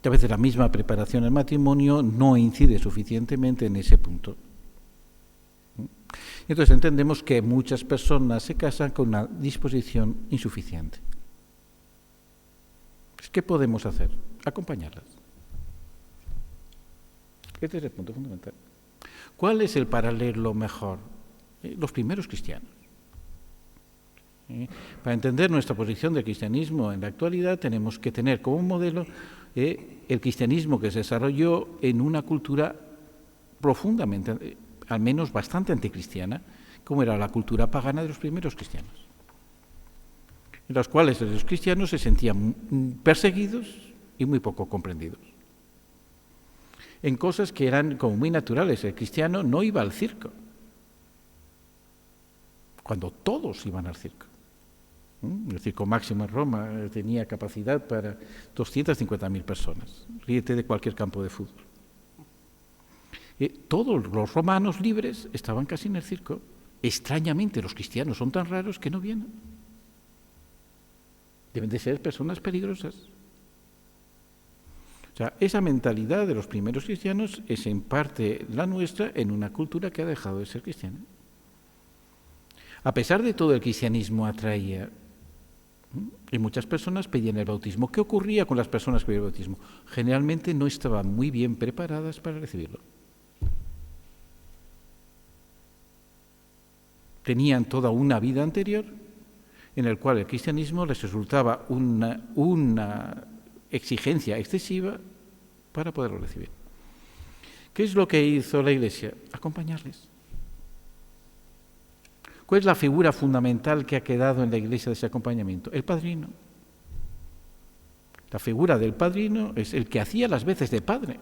A veces la misma preparación al matrimonio no incide suficientemente en ese punto. Entonces entendemos que muchas personas se casan con una disposición insuficiente. ¿Qué podemos hacer? Acompañarlas. Este es el punto fundamental. ¿Cuál es el paralelo mejor? Los primeros cristianos. Para entender nuestra posición del cristianismo en la actualidad tenemos que tener como modelo el cristianismo que se desarrolló en una cultura profundamente, al menos bastante anticristiana, como era la cultura pagana de los primeros cristianos, en los cuales los cristianos se sentían perseguidos y muy poco comprendidos. En cosas que eran como muy naturales. El cristiano no iba al circo, cuando todos iban al circo. El Circo Máximo en Roma tenía capacidad para 250.000 personas. Ríete de cualquier campo de fútbol. Todos los romanos libres estaban casi en el circo. Extrañamente, los cristianos son tan raros que no vienen. Deben de ser personas peligrosas. O sea, esa mentalidad de los primeros cristianos es en parte la nuestra en una cultura que ha dejado de ser cristiana. A pesar de todo, el cristianismo atraía, y muchas personas pedían el bautismo. ¿Qué ocurría con las personas que pedían el bautismo? Generalmente no estaban muy bien preparadas para recibirlo. Tenían toda una vida anterior en la cual el cristianismo les resultaba una exigencia excesiva para poderlo recibir. ¿Qué es lo que hizo la Iglesia? Acompañarles. ¿Cuál es la figura fundamental que ha quedado en la Iglesia de ese acompañamiento? El padrino. La figura del padrino es el que hacía las veces de padre.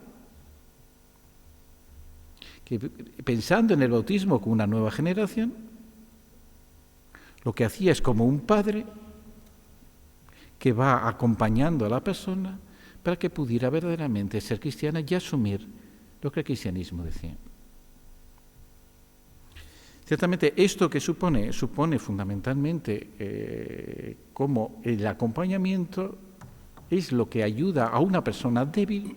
Que, pensando en el bautismo como una nueva generación, lo que hacía es como un padre que va acompañando a la persona para que pudiera verdaderamente ser cristiana y asumir lo que el cristianismo decía. Ciertamente esto que supone fundamentalmente como el acompañamiento es lo que ayuda a una persona débil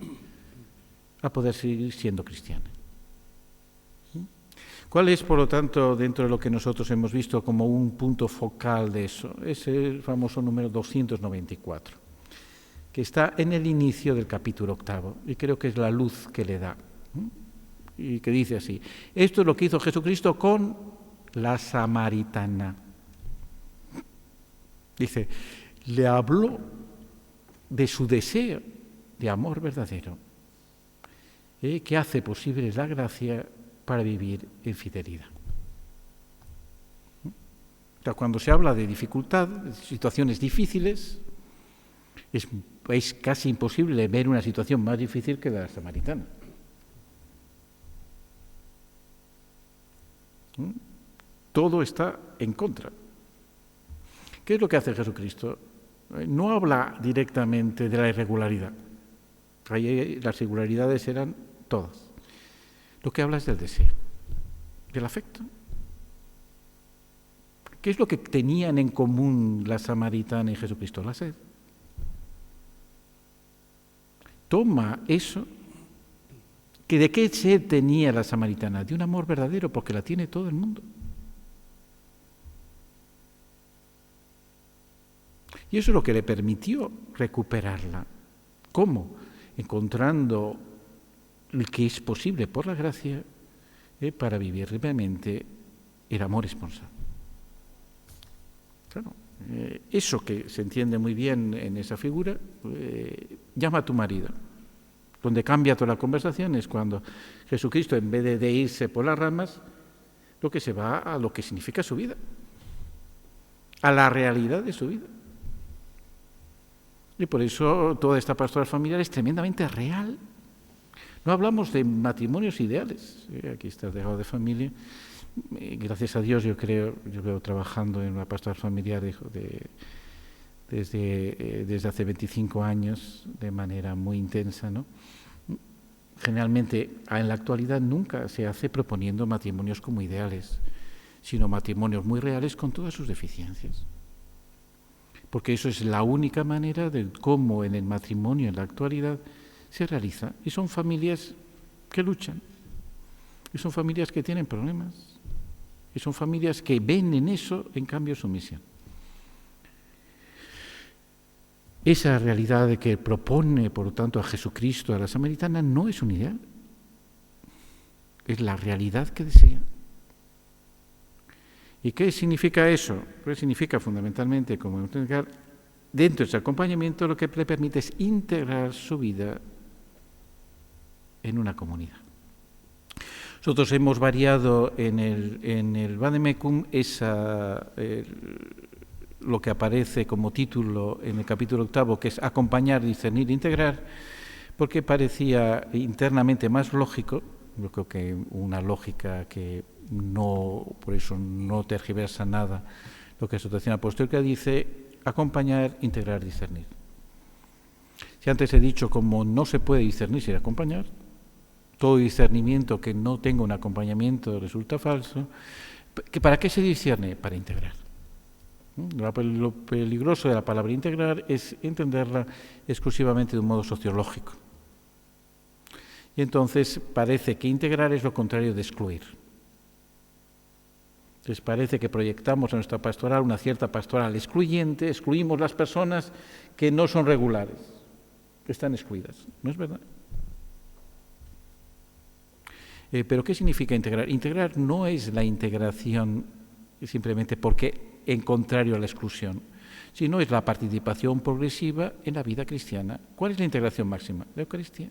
a poder seguir siendo cristiana. ¿Cuál es, por lo tanto, dentro de lo que nosotros hemos visto como un punto focal de eso? Es el famoso número 294, que está en el inicio del capítulo 8, y creo que es la luz que le da. Y que dice así: esto es lo que hizo Jesucristo con la samaritana. Dice, le habló de su deseo de amor verdadero, que hace posible la gracia para vivir en fidelidad. O sea, cuando se habla de dificultad, de situaciones difíciles, es casi imposible ver una situación más difícil que la samaritana. Todo está en contra. ¿Qué es lo que hace Jesucristo? No habla directamente de la irregularidad. Ahí las irregularidades eran todas. Lo que habla es del deseo, del afecto. ¿Qué es lo que tenían en común la samaritana y Jesucristo? La sed. Toma eso, que ¿de qué sed tenía la samaritana? De un amor verdadero, porque la tiene todo el mundo. Y eso es lo que le permitió recuperarla. ¿Cómo? Encontrando el que es posible por la gracia para vivir realmente el amor esponsal. Claro, eso que se entiende muy bien en esa figura, llama a tu marido. Donde cambia toda la conversación es cuando Jesucristo, en vez de irse por las ramas, lo que se va a lo que significa su vida, a la realidad de su vida. Y por eso toda esta pastoral familiar es tremendamente real. No hablamos de matrimonios ideales. Aquí está el dejado de familia. Gracias a Dios yo veo trabajando en una pastoral familiar desde hace 25 años de manera muy intensa, ¿no? Generalmente en la actualidad nunca se hace proponiendo matrimonios como ideales, sino matrimonios muy reales con todas sus deficiencias. Porque eso es la única manera de cómo en el matrimonio en la actualidad se realiza. Y son familias que luchan, y son familias que tienen problemas, y son familias que ven en eso, en cambio, su misión. Esa realidad de que propone, por lo tanto, a Jesucristo, a la samaritana, no es un ideal. Es la realidad que desea. ¿Y qué significa eso? Pues significa fundamentalmente, como dentro de ese acompañamiento, lo que le permite es integrar su vida en una comunidad. Nosotros hemos variado en el Vademecum lo que aparece como título en el capítulo 8, que es acompañar, discernir, integrar, porque parecía internamente más lógico. Yo creo que una lógica que no, por eso no tergiversa nada lo que la Asociación Apostólica dice: acompañar, integrar, discernir. Si antes he dicho como no se puede discernir sin acompañar, todo discernimiento que no tenga un acompañamiento resulta falso. ¿Para qué se discierne? Para integrar. Lo peligroso de la palabra integrar es entenderla exclusivamente de un modo sociológico. Y entonces parece que integrar es lo contrario de excluir. Entonces parece que proyectamos en nuestra pastoral una cierta pastoral excluyente, excluimos las personas que no son regulares, que están excluidas. ¿No es verdad? ¿Pero qué significa integrar? Integrar no es la integración simplemente porque en contrario a la exclusión, sino es la participación progresiva en la vida cristiana. ¿Cuál es la integración máxima? La Eucaristía.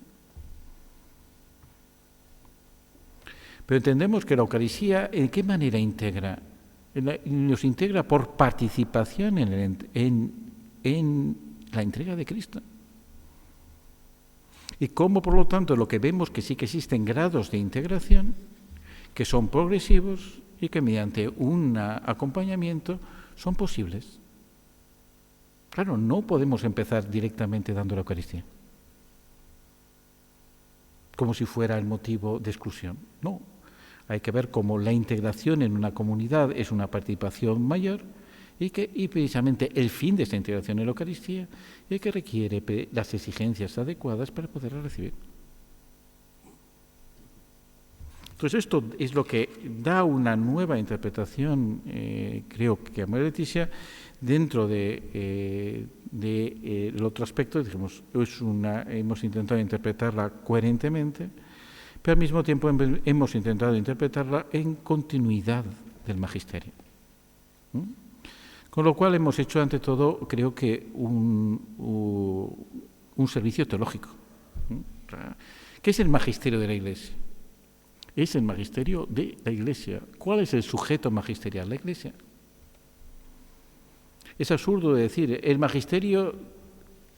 Pero entendemos que la Eucaristía, ¿en qué manera integra? Nos integra por participación en la entrega de Cristo. Y como, por lo tanto, lo que vemos que sí que existen grados de integración que son progresivos y que mediante un acompañamiento son posibles. Claro, no podemos empezar directamente dando la Eucaristía, como si fuera el motivo de exclusión. No, hay que ver cómo la integración en una comunidad es una participación mayor y precisamente el fin de esta integración en la Eucaristía es que requiere las exigencias adecuadas para poderla recibir. Entonces esto es lo que da una nueva interpretación, creo que Amor y Leticia, dentro del otro aspecto. Digamos, hemos intentado interpretarla coherentemente, pero al mismo tiempo hemos intentado interpretarla en continuidad del magisterio. Con lo cual hemos hecho ante todo, creo que, un servicio teológico. ¿Qué es el magisterio de la Iglesia? Es el magisterio de la Iglesia. ¿Cuál es el sujeto magisterial? La Iglesia. Es absurdo decir el magisterio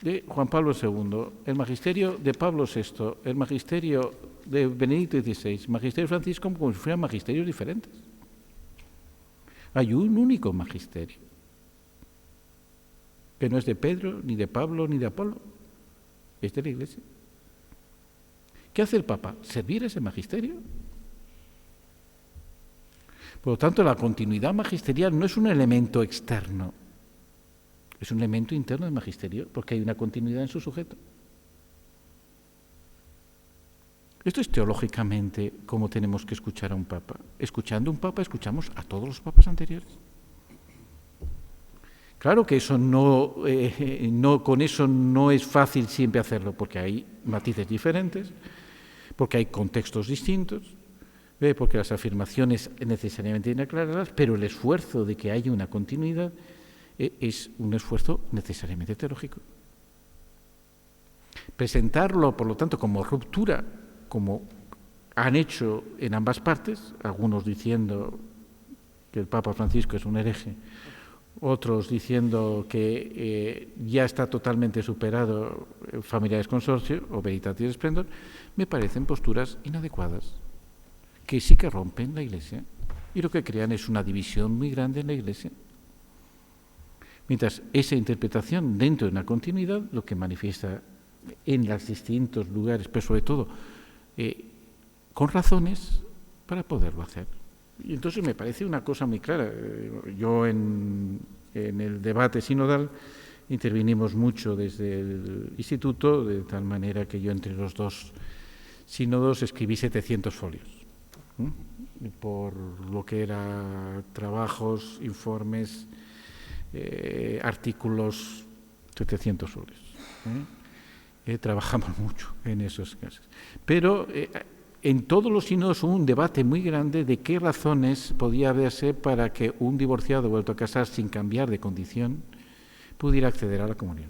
de Juan Pablo II, el magisterio de Pablo VI, el magisterio de Benedicto XVI, el magisterio de Francisco, como si fueran magisterios diferentes. Hay un único magisterio, que no es de Pedro, ni de Pablo, ni de Apolo, es de la Iglesia. ¿Qué hace el Papa? Servir ese magisterio. Por lo tanto, la continuidad magisterial no es un elemento externo, es un elemento interno del magisterio, porque hay una continuidad en su sujeto. Esto es teológicamente cómo tenemos que escuchar a un Papa. Escuchando a un Papa, escuchamos a todos los papas anteriores. Claro que eso con eso no es fácil siempre hacerlo, porque hay matices diferentes, porque hay contextos distintos, porque las afirmaciones necesariamente tienen que aclararlas, pero el esfuerzo de que haya una continuidad es un esfuerzo necesariamente teológico. Presentarlo, por lo tanto, como ruptura, como han hecho en ambas partes, algunos diciendo que el Papa Francisco es un hereje, otros diciendo que ya está totalmente superado Familiares Consorcio o Veritatis Splendor, me parecen posturas inadecuadas, que sí que rompen la Iglesia y lo que crean es una división muy grande en la Iglesia. Mientras esa interpretación dentro de una continuidad lo que manifiesta en los distintos lugares, pero sobre todo con razones para poderlo hacer. Y entonces me parece una cosa muy clara. Yo en el debate sinodal intervinimos mucho desde el instituto, de tal manera que yo entre los dos sínodos escribí 700 folios, por lo que era trabajos, informes, artículos, 700 folios. Trabajamos mucho en esos casos. Pero en todos los sínodos hubo un debate muy grande de qué razones podía haberse para que un divorciado vuelto a casar sin cambiar de condición pudiera acceder a la comunión.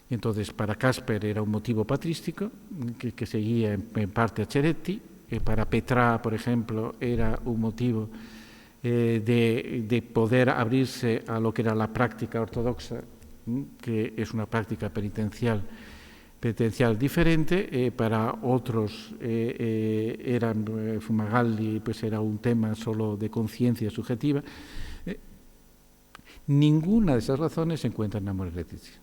Y entonces, para Casper era un motivo patrístico, que seguía en parte a Ceretti. Para Petrà, por ejemplo, era un motivo de poder abrirse a lo que era la práctica ortodoxa, que es una práctica penitencial diferente. Para otros Fumagalli, pues era un tema solo de conciencia subjetiva. Ninguna de esas razones se encuentra en Amor y Leticia.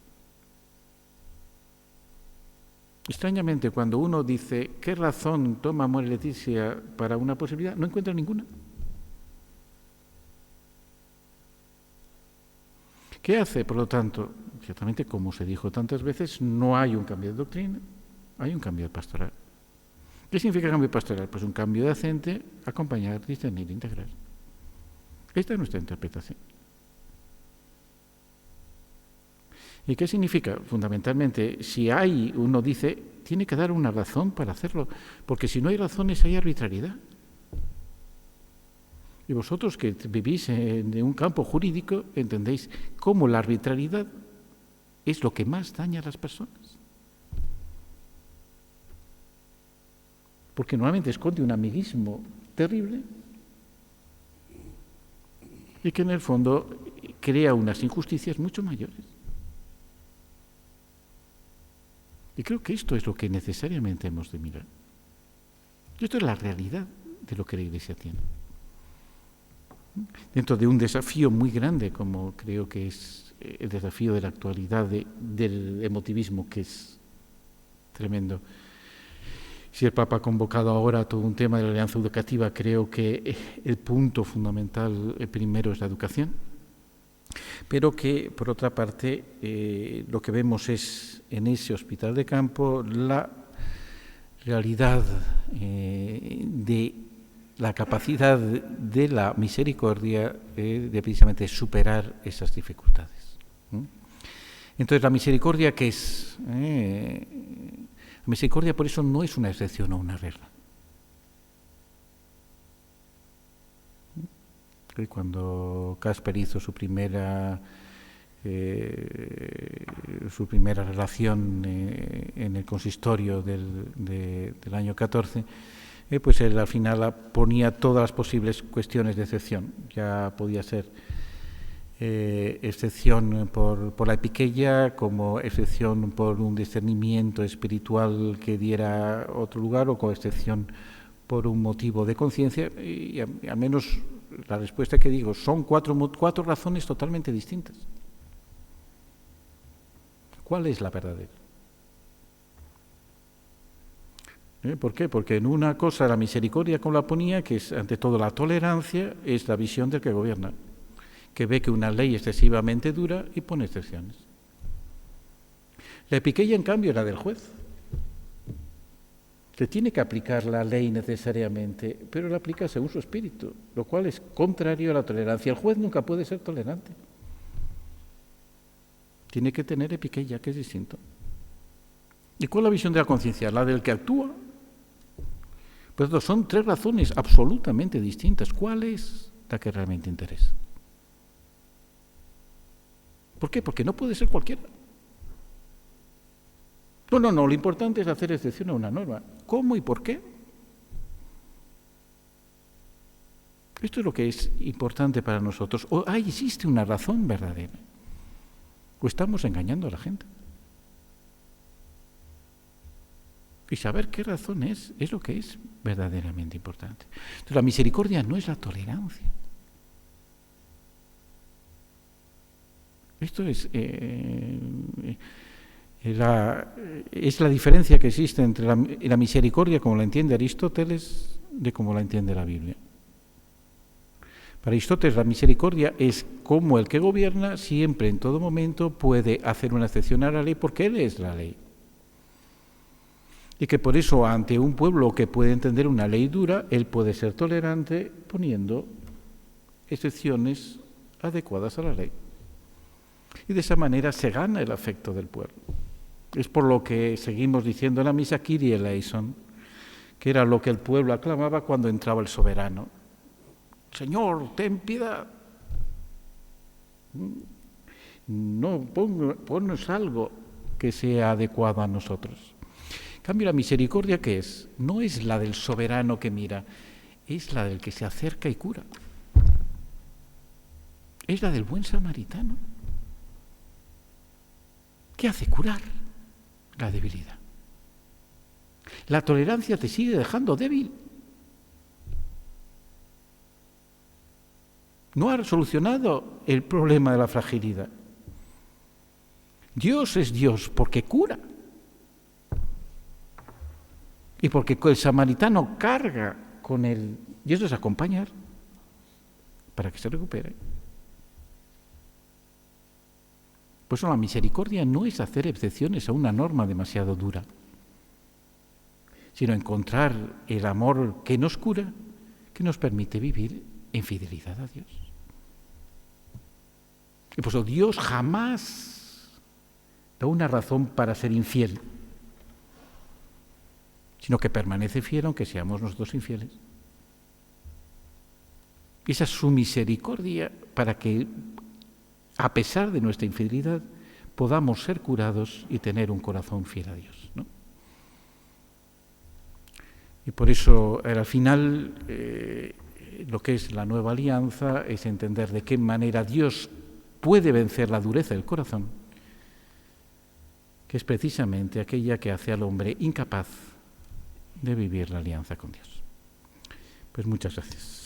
Extrañamente, cuando uno dice ¿qué razón toma Amor y Leticia para una posibilidad?, no encuentra ninguna. ¿Qué hace, por lo tanto? Ciertamente, como se dijo tantas veces, no hay un cambio de doctrina, hay un cambio de pastoral. ¿Qué significa cambio pastoral? Pues un cambio de acente, acompañar, discernir, integrar. Esta es nuestra interpretación. ¿Y qué significa? Fundamentalmente, si uno dice, tiene que dar una razón para hacerlo, porque si no hay razones hay arbitrariedad. Y vosotros que vivís en un campo jurídico, entendéis cómo la arbitrariedad es lo que más daña a las personas. Porque normalmente esconde un amiguismo terrible y que en el fondo crea unas injusticias mucho mayores. Y creo que esto es lo que necesariamente hemos de mirar. Y esto es la realidad de lo que la Iglesia tiene. Dentro de un desafío muy grande, como creo que es el desafío de la actualidad, del emotivismo, que es tremendo. Si el Papa ha convocado ahora todo un tema de la alianza educativa, creo que el punto fundamental, el primero, es la educación. Pero que, por otra parte, lo que vemos es en ese hospital de campo la realidad de la capacidad de la misericordia de precisamente superar esas dificultades. Entonces, la misericordia, ¿qué es? La misericordia, por eso, no es una excepción o una regla. Cuando Casper hizo su primera relación en el consistorio del año 14, pues él al final ponía todas las posibles cuestiones de excepción. Ya podía ser excepción por la epiqueia, como excepción por un discernimiento espiritual que diera otro lugar, o como excepción por un motivo de conciencia, y al menos la respuesta que digo son cuatro razones totalmente distintas. ¿Cuál es la verdadera? ¿Por qué? Porque en una cosa la misericordia, como la ponía, que es ante todo la tolerancia, es la visión del que gobierna, que ve que una ley excesivamente dura y pone excepciones. La epiqueia, en cambio, era del juez, que tiene que aplicar la ley necesariamente, pero la aplica según su espíritu, lo cual es contrario a la tolerancia. El juez nunca puede ser tolerante. Tiene que tener epiqueia, que es distinto. ¿Y cuál es la visión de la conciencia? La del que actúa. Pues son tres razones absolutamente distintas. ¿Cuál es la que realmente interesa? ¿Por qué? Porque no puede ser cualquiera. No, lo importante es hacer excepción a una norma. ¿Cómo y por qué? Esto es lo que es importante para nosotros. ¿O existe una razón verdadera? ¿O estamos engañando a la gente? Y saber qué razón es lo que es verdaderamente importante. Entonces, la misericordia no es la tolerancia. Esto es la diferencia que existe entre la misericordia, como la entiende Aristóteles, de cómo la entiende la Biblia. Para Aristóteles, la misericordia es como el que gobierna siempre, en todo momento, puede hacer una excepción a la ley porque él es la ley. Y que por eso, ante un pueblo que puede entender una ley dura, él puede ser tolerante poniendo excepciones adecuadas a la ley. Y de esa manera se gana el afecto del pueblo. Es por lo que seguimos diciendo en la misa Kyrie eleison, que era lo que el pueblo aclamaba cuando entraba el soberano. Señor, ten piedad. No, ponnos algo que sea adecuado a nosotros. En cambio, la misericordia, ¿qué es? No es la del soberano que mira, es la del que se acerca y cura. Es la del buen samaritano. ¿Qué hace? Curar la debilidad. La tolerancia te sigue dejando débil. No ha solucionado el problema de la fragilidad. Dios es Dios porque cura. Y porque el samaritano carga con él. Y eso es acompañar para que se recupere. Por eso la misericordia no es hacer excepciones a una norma demasiado dura, sino encontrar el amor que nos cura, que nos permite vivir en fidelidad a Dios. Y por eso Dios jamás da una razón para ser infiel, sino que permanece fiel aunque seamos nosotros infieles. Y esa es su misericordia para que, a pesar de nuestra infidelidad, podamos ser curados y tener un corazón fiel a Dios, ¿no? Y por eso, al final, lo que es la nueva alianza es entender de qué manera Dios puede vencer la dureza del corazón, que es precisamente aquella que hace al hombre incapaz de vivir la alianza con Dios. Pues muchas gracias.